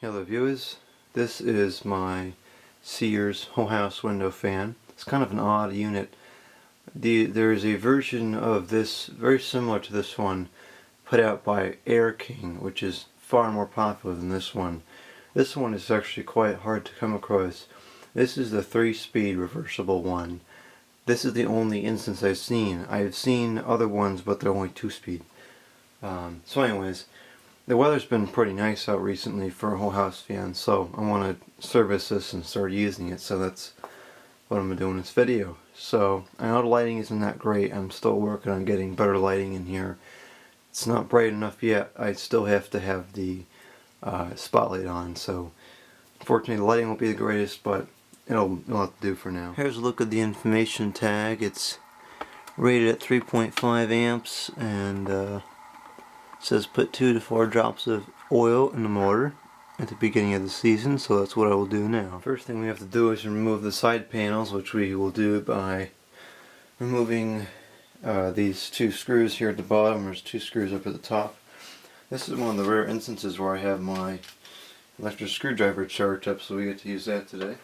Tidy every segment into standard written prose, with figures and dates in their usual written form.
Hello viewers, this is my Sears whole house window fan. It's kind of an odd unit. There is a version of this very similar to this one put out by Air King, which is far more popular than this one. This one is actually quite hard to come across. This is the 3-speed reversible one. This is the only instance I've seen. I've seen other ones, but they're only 2-speed. So anyways, the weather's been pretty nice out recently for a whole house fan, so I want to service this and start using it, so that's what I'm going to do in this video. So, I know the lighting isn't that great. I'm still working on getting better lighting in here. It's not bright enough yet. I still have to have the spotlight on, so unfortunately the lighting won't be the greatest, but it'll have to do for now. Here's a look at the information tag. It's rated at 3.5 amps and it says put 2 to 4 drops of oil in the motor at the beginning of the season, so that's what I will do now. First thing we have to do is remove the side panels, which we will do by removing these 2 screws here at the bottom. There's 2 screws up at the top. This is one of the rare instances where I have my electric screwdriver charged up, so we get to use that today.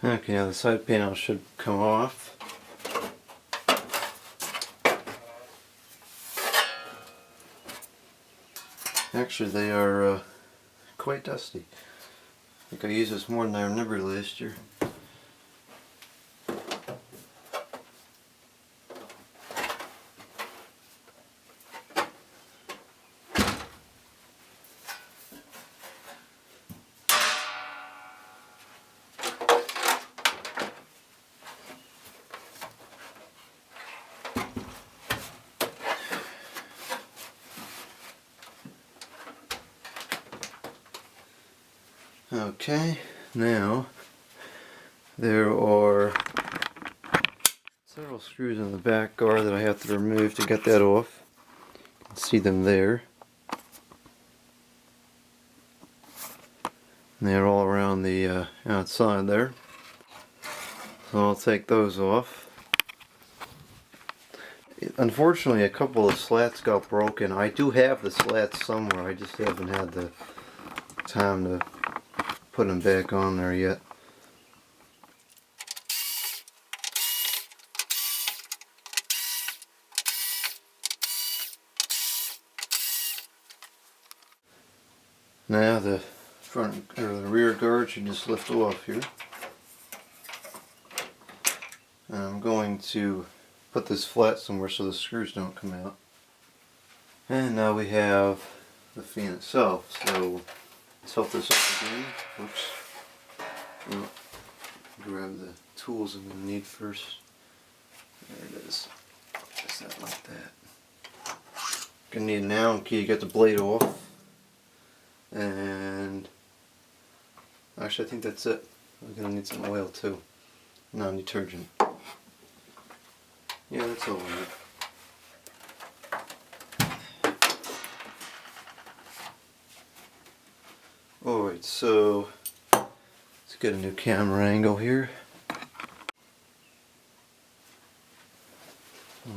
Okay, now the side panel should come off. Actually, they are quite dusty. I think I used this more than I remember last year. Okay, now there are several screws in the back guard that I have to remove to get that off. You can see them there. And they're all around the outside there. So I'll take those off. Unfortunately, a couple of slats got broken. I do have the slats somewhere, I just haven't had the time to put them back on there yet. Now the front or the rear guard should just lift off here. And I'm going to put this flat somewhere so the screws don't come out. And now we have the fan itself. So let's help this up again. Oops. Well, grab the tools I'm going to need first. There it is. Just that like that. Gonna need an Allen key to get the blade off. And actually I think that's it. I'm gonna need some oil too. No, detergent. Yeah, that's all we need. Alright, so let's get a new camera angle here.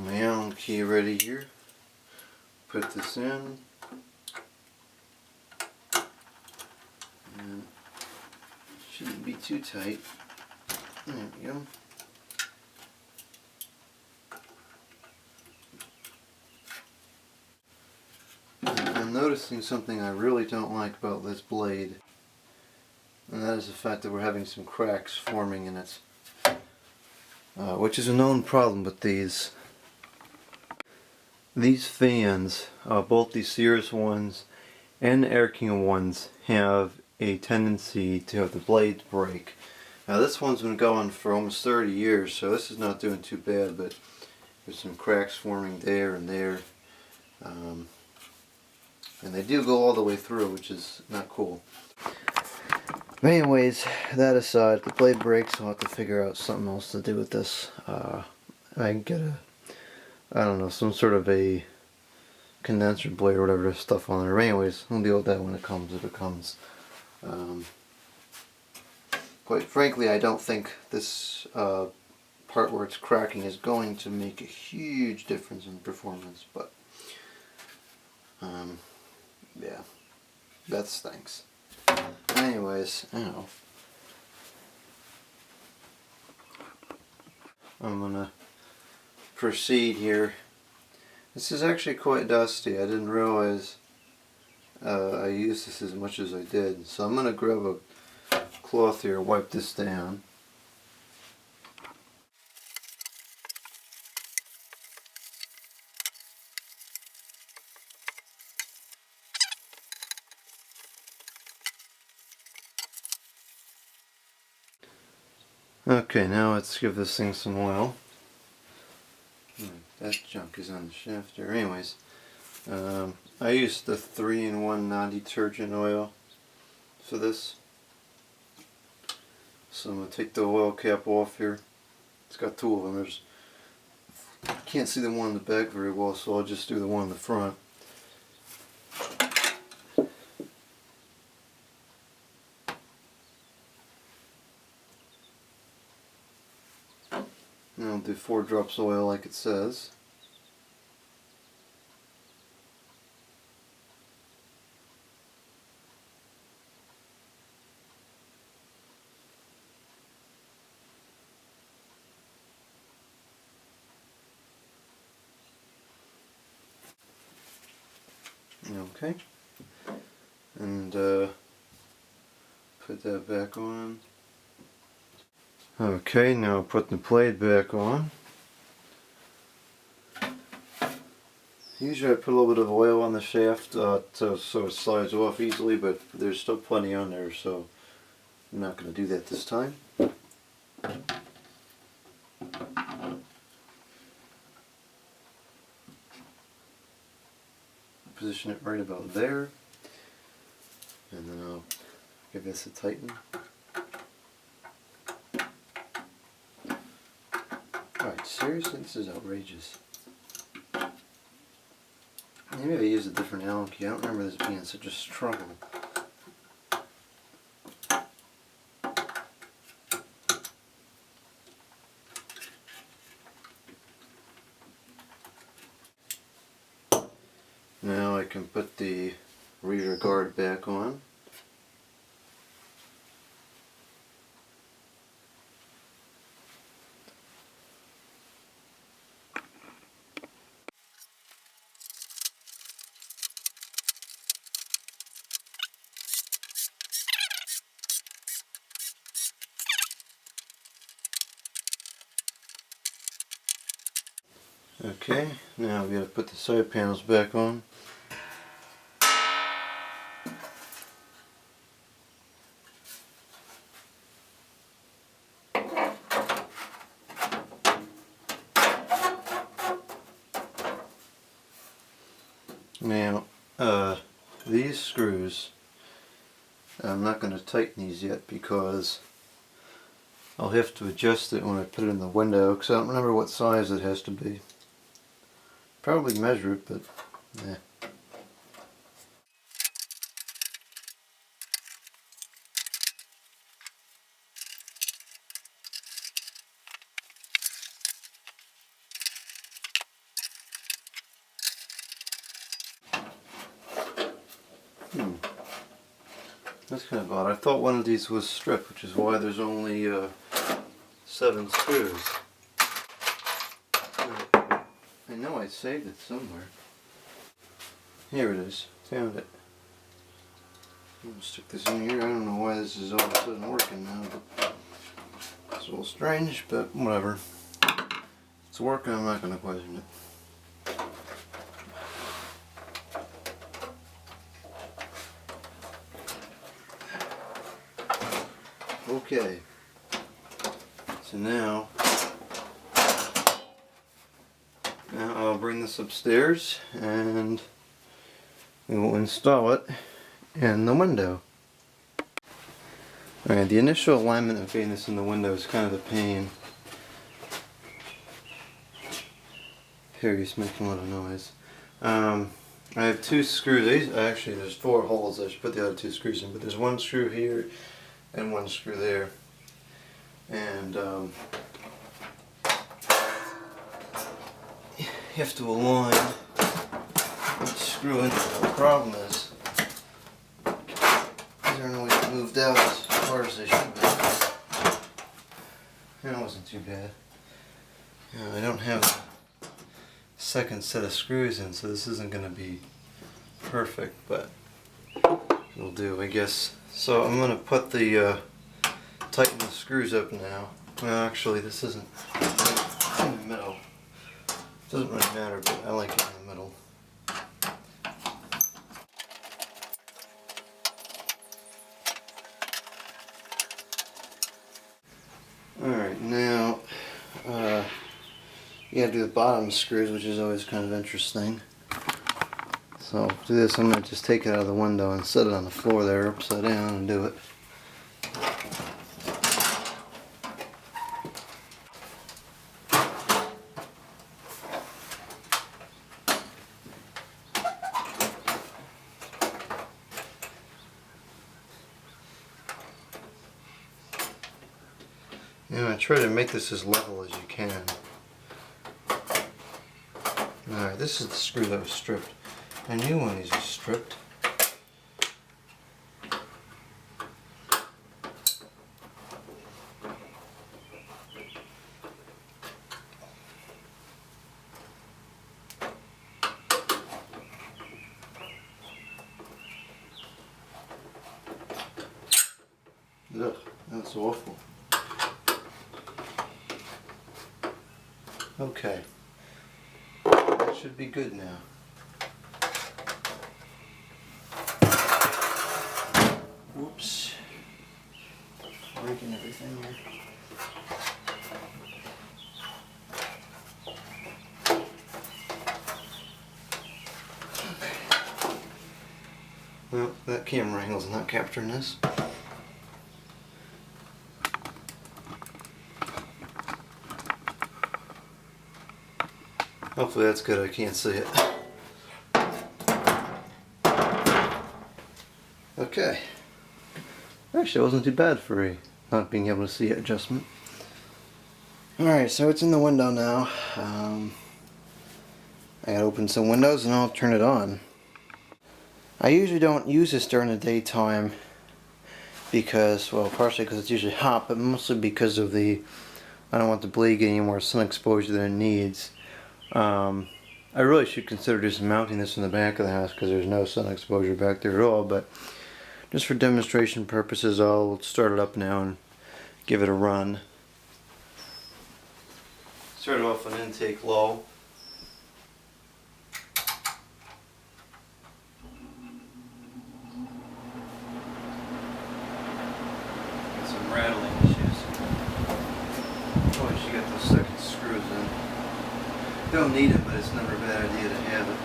My Allen key ready here. Put this in. And shouldn't be too tight. There we go. I'm noticing something I really don't like about this blade, and that is the fact that we're having some cracks forming in it, which is a known problem with these. These fans, both the Sears ones and the Air King ones, have a tendency to have the blades break. Now this one's been going for almost 30 years, so this is not doing too bad, but there's some cracks forming there and there. And they do go all the way through, which is not cool. But anyways, that aside, if the blade breaks, I'll have to figure out something else to do with this. I can get I don't know, some sort of a condenser blade or whatever, there's stuff on there. Anyways, I'll deal with that when it comes, if it comes. Quite frankly, I don't think this part where it's cracking is going to make a huge difference in performance, but yeah, that stinks. Anyways, ow. I'm gonna proceed here. This is actually quite dusty. I didn't realize I used this as much as I did. So I'm gonna grab a cloth here, wipe this down. Okay, now let's give this thing some oil. That junk is on the shaft there. Anyways, I used the 3-in-1 non-detergent oil for this. So I'm going to take the oil cap off here. It's got two of them. I can't see the one in the back very well, so I'll just do the one in the front. And I'll do 4 drops of oil like it says. Okay. And put that back on. Okay, now put the blade back on. Usually I put a little bit of oil on the shaft so it slides off easily, but there's still plenty on there, so I'm not going to do that this time. Position it right about there, and then I'll give this a tighten. Alright, seriously, this is outrageous. Maybe I used a different Allen key. I don't remember this being such a struggle. Now I can put the rear guard back on. Okay, now we got to put the side panels back on. Now, these screws, I'm not going to tighten these yet because I'll have to adjust it when I put it in the window, because I don't remember what size it has to be. Probably measure it, but yeah. That's kind of odd. I thought one of these was stripped, which is why there's only 7 screws. I know I saved it somewhere. Here it is. Found it. I'm gonna stick this in here. I don't know why this is all of a sudden working now, but it's a little strange, but whatever. It's working, I'm not going to question it. Okay, so now I'll bring this upstairs and we will install it in the window. Alright, the initial alignment of getting this in the window is kind of a pain. Here he's making a lot of noise. I have two screws. Actually, there's 4 holes. I should put the other 2 screws in, but there's 1 screw here and 1 screw there. And you have to align each screw in. The problem is these aren't always moved out as far as they should be. That wasn't too bad. I don't have a second set of screws in, so this isn't going to be perfect, but it'll do, I guess. So I'm going to put the tighten the screws up now. Well, actually, this isn't in the middle. It doesn't really matter, but I like it in the middle. Alright, now you gotta do the bottom screws, which is always kind of interesting. So to do this, I'm going to just take it out of the window and set it on the floor there upside down and do it. I try to make this as level as you can. Alright, this is the screw that was stripped. I knew one of these was stripped. Ugh, that's awful. Okay, that should be good now. Whoops, breaking everything here. Okay. Well, that camera angle's not capturing this. Hopefully that's good, I can't see it. Okay. Actually, it wasn't too bad for a not being able to see it adjustment. Alright, so it's in the window now. I gotta open some windows and I'll turn it on. I usually don't use this during the daytime because, well, partially because it's usually hot, but mostly because of I don't want the blade getting any more sun exposure than it needs. I really should consider just mounting this in the back of the house because there's no sun exposure back there at all, but just for demonstration purposes I'll start it up now and give it a run. Start it off on intake low. Got some rattling issues. Oh, she got those second screws in. Don't need it, but it's never a bad idea to have it.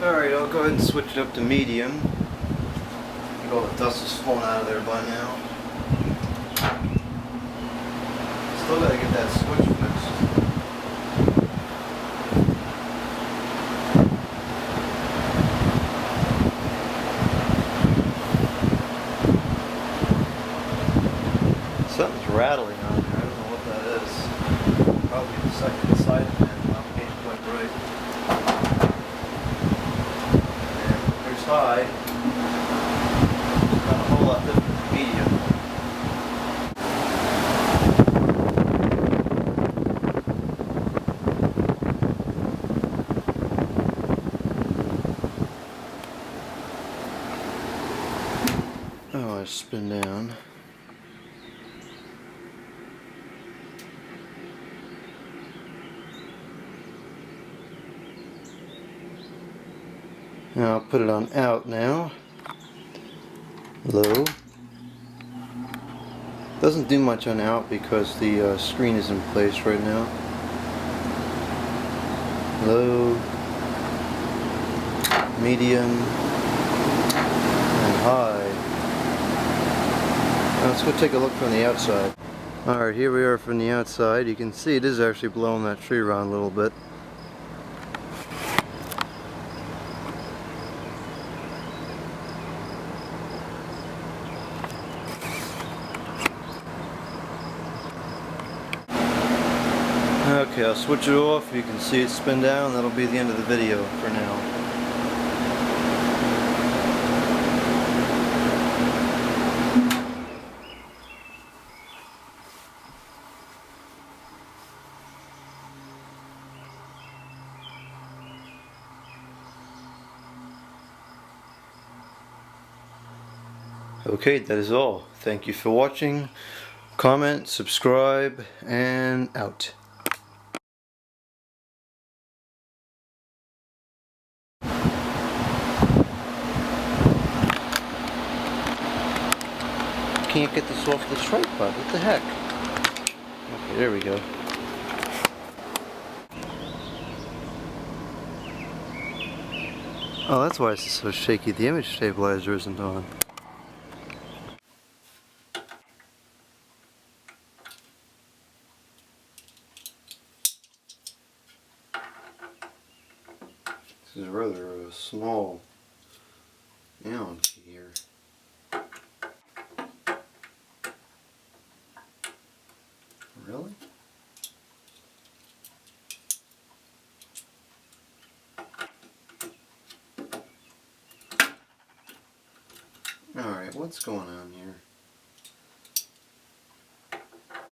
Alright, I'll go ahead and switch it up to medium. I think all the dust is falling out of there by now. Still gotta get that switch fixed. Something's rattling on there, I don't know what that is. Probably the second side fan not being quite right. High. It's not a whole lot different than medium. Oh, I spin down. Now I'll put it on out now. Low. Doesn't do much on out because the screen is in place right now. Low, medium, and high. Now let's go take a look from the outside. Alright, here we are from the outside. You can see it is actually blowing that tree around a little bit. Okay, I'll switch it off. You can see it spin down. That'll be the end of the video for now. Okay, that is all. Thank you for watching. Comment, subscribe, and out. Can't get this off this tripod. What the heck? Okay, there we go. Oh, that's why it's so shaky. The image stabilizer isn't on. This is rather a small Allen key here. Really? Alright, what's going on here?